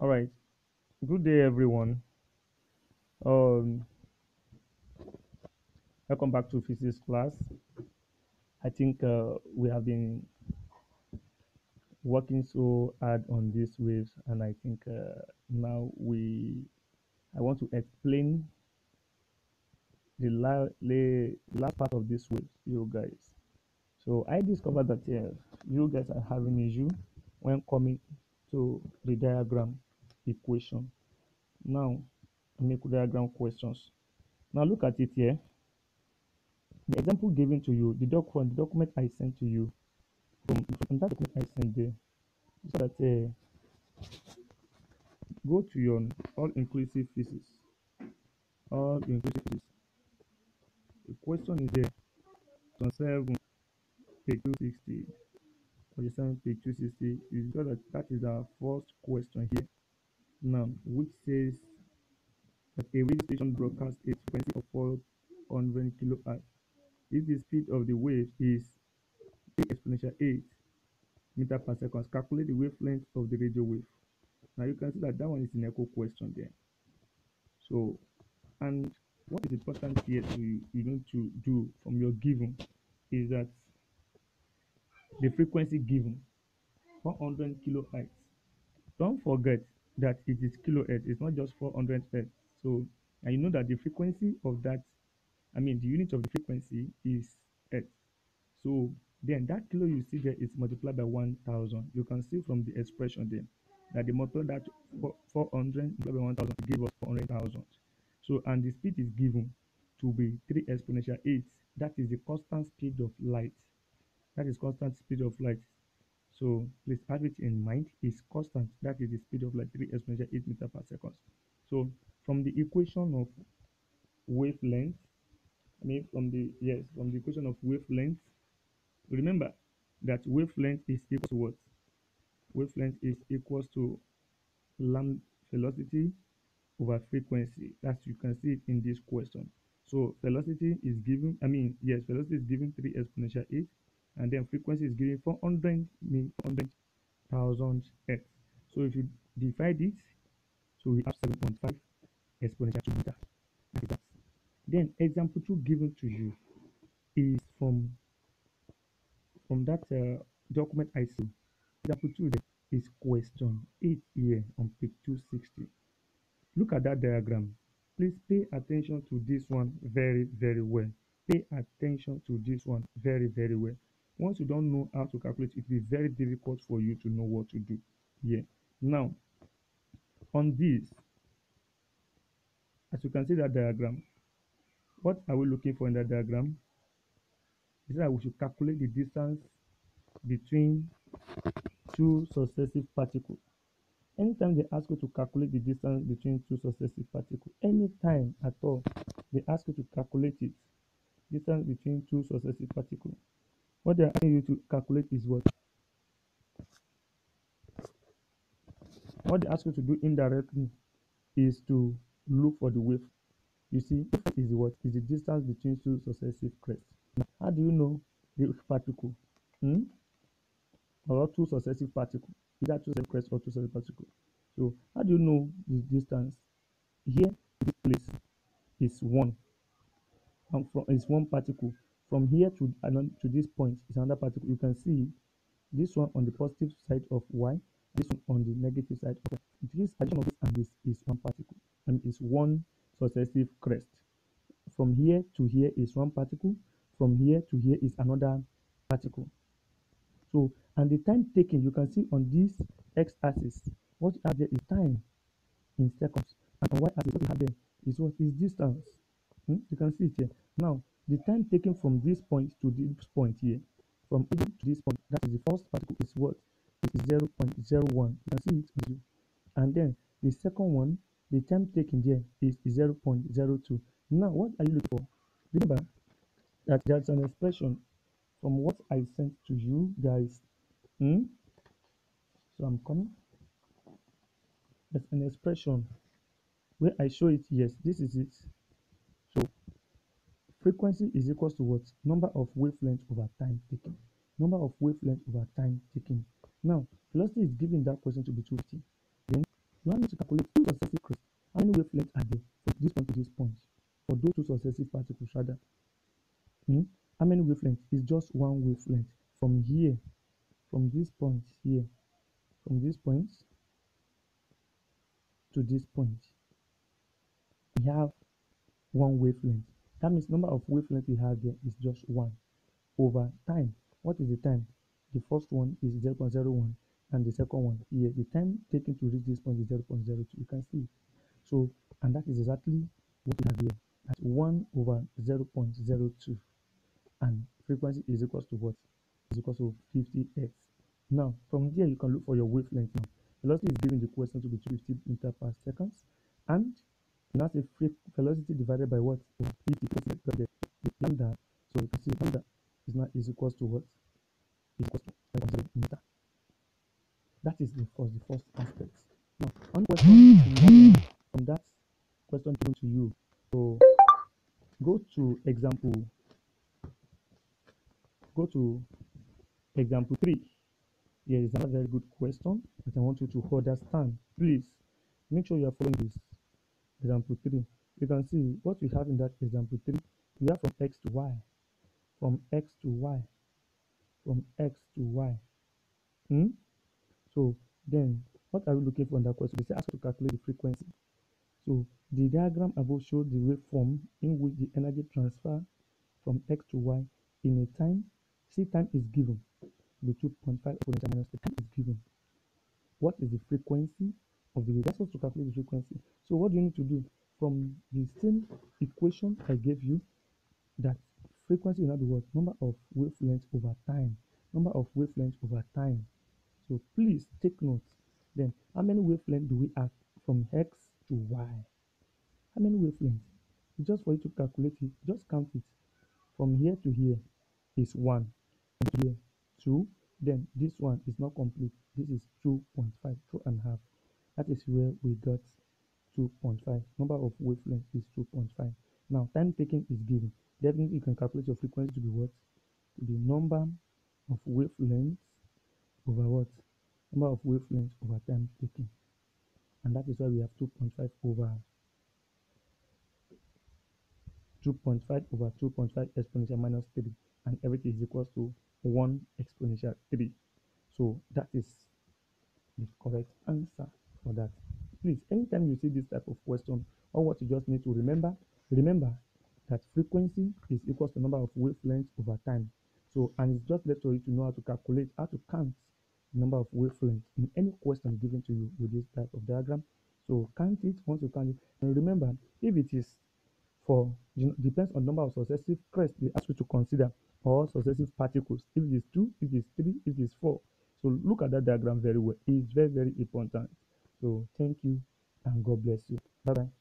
All right. Good day, everyone. Um, Welcome back to physics class. I think we have been working so hard on these waves, and I think now I want to explain the last part of this wave to you guys. So I discovered that you guys are having issue when coming to the diagram equation. Now, make diagram questions. Now look at it here. The example given to you, from the document I sent to you, from that document I sent there, so that go to your all-inclusive physics. All-inclusive physics. The question is there, on 7, page 260, 47, page 260. You saw that that is our first question here. Now, which says that a radio station broadcasts a frequency of 400 kilohertz. If the speed of the wave is 3 exponential 8 meter per second, calculate the wavelength of the radio wave. Now you can see that that one is an echo question there. So, and what is important here to do from your given is that the frequency given 400 kilohertz. Don't forget that it is kilohertz. It's not just 400 hertz. So, and you know that the frequency of that, the unit of the frequency is hertz. So then that kilo you see there is multiplied by 1000. You can see from the expression there that the multiply that 400 multiplied by 1000 give us 400,000. So, and the speed is given to be 3 exponential 8. That is the constant speed of light. That is constant speed of light. So please have it in mind. Is constant. That is the speed of light, 3 exponential 8 meter per second. So from the equation of wavelength, from the equation of wavelength, remember that wavelength is equal to what? Wavelength is equals to lambda velocity over frequency. That you can see it in this question. So velocity is given, velocity is given 3 exponential 8, and then frequency is given 400,000 x. So if you divide it, so we have 7.5 exponential to meter. Like that. Then example 2 given to you is from that document I see. Example 2 there is question 8 here on page 260. Look at that diagram. Please pay attention to this one very, very well. Pay attention to this one very, very well. Once you don't know how to calculate, it will be very difficult for you to know what to do here. Now, on this, as you can see that diagram, what are we looking for in that diagram? Is that we should calculate the distance between two successive particles. Anytime they ask you to calculate the distance between two successive particles, anytime at all, they ask you to calculate it, distance between two successive particles. What they're asking you to calculate is what? What they ask you to do indirectly is to look for the wave. You see, is the what? Is the distance between two successive crests. Now, how do you know the particle? Or two successive particles, either two successive crests or two successive particles. So how do you know the distance? Here, this place is one, and from is one particle. From here to this point is another particle. You can see this one on the positive side of y, this one on the negative side of y. This addition of this and this is one particle, and is one successive crest. From here to here is one particle. From here to here is another particle. So, and the time taken, you can see on this x-axis, what you have there is time in seconds, and on y-axis, what you have there is what is distance. You can see it here. Now, the time taken from this point to this point here, from here to this point, that is the first particle is what? It is 0.01. You can see it with you. And then the second one, the time taken there is 0.02. Now, what are you looking for? Remember that there's an expression from what I sent to you guys. So I'm coming. There's an expression where I show it. Yes, this is it. So frequency is equals to what? Number of wavelength over time taken. Number of wavelength over time taken. Now, velocity is given that question to be 250. Then You want me to calculate two successive crests. How many wavelengths are there from this point to this point? For those two successive particles, rather. How many wavelengths? It's just one wavelength from here, from this point here, from this point to this point. We have one wavelength. That means number of wavelengths we have there is just one over time. What is the time? The first one is 0.01 and the second one here. The time taken to reach this point is 0.02. You can see. So, and that is exactly what we have here. That's 1 over 0.02. And frequency is equal to what? Is equal to 50 Hz. Now, from there, you can look for your wavelength now. Velocity is given the question to be 250 meters per second. And now say velocity divided by what? 50 because lambda. So you can see lambda is equal to what? Is equal to 500 meter. That is the first aspect. Now, one question from that question given to you. So go to example 3. Here is another very good question that I want you to understand. Please make sure you are following this. Example 3. You can see what we have in that example 3. We have from x to y, from x to y, from x to y. So then, what are we looking for in that question? They say ask us to calculate the frequency. So the diagram above shows the waveform in which the energy transfer from x to y in a time. See, time is given. The 2.5 exponential minus the time is given. What is the frequency of the wave? That's us to calculate the frequency. So what do you need to do? From the same equation I gave you, that frequency, in other words, number of wavelengths over time. Number of wavelengths over time. So please take note. Then, how many wavelengths do we have from x to y? How many wavelengths? Just for you to calculate it, just count it. From here to here is 1. From here 2. Then this one is not complete. This is 2.5, 2.5. That is where we got 2.5. Number of wavelengths is 2.5. Now, time taken is given. Definitely, you can calculate your frequency to be what? To be number of wavelengths over what? Number of wavelengths over time taken. And that is why we have 2.5 over 2.5 exponential minus 3. And everything is equal to 1 exponential 3. So that is the correct answer for that. Please, anytime you see this type of question, or what you just need to remember that frequency is equal to number of wavelengths over time. So, and it's just left for you to know how to calculate, how to count the number of wavelengths in any question given to you with this type of diagram. So count it once you count it. And remember, if it is depends on number of successive crests they ask you to consider, or successive particles. If it is 2, if it is 3, if it is 4. So look at that diagram very well. It's very, very important. So thank you and God bless you. Bye bye.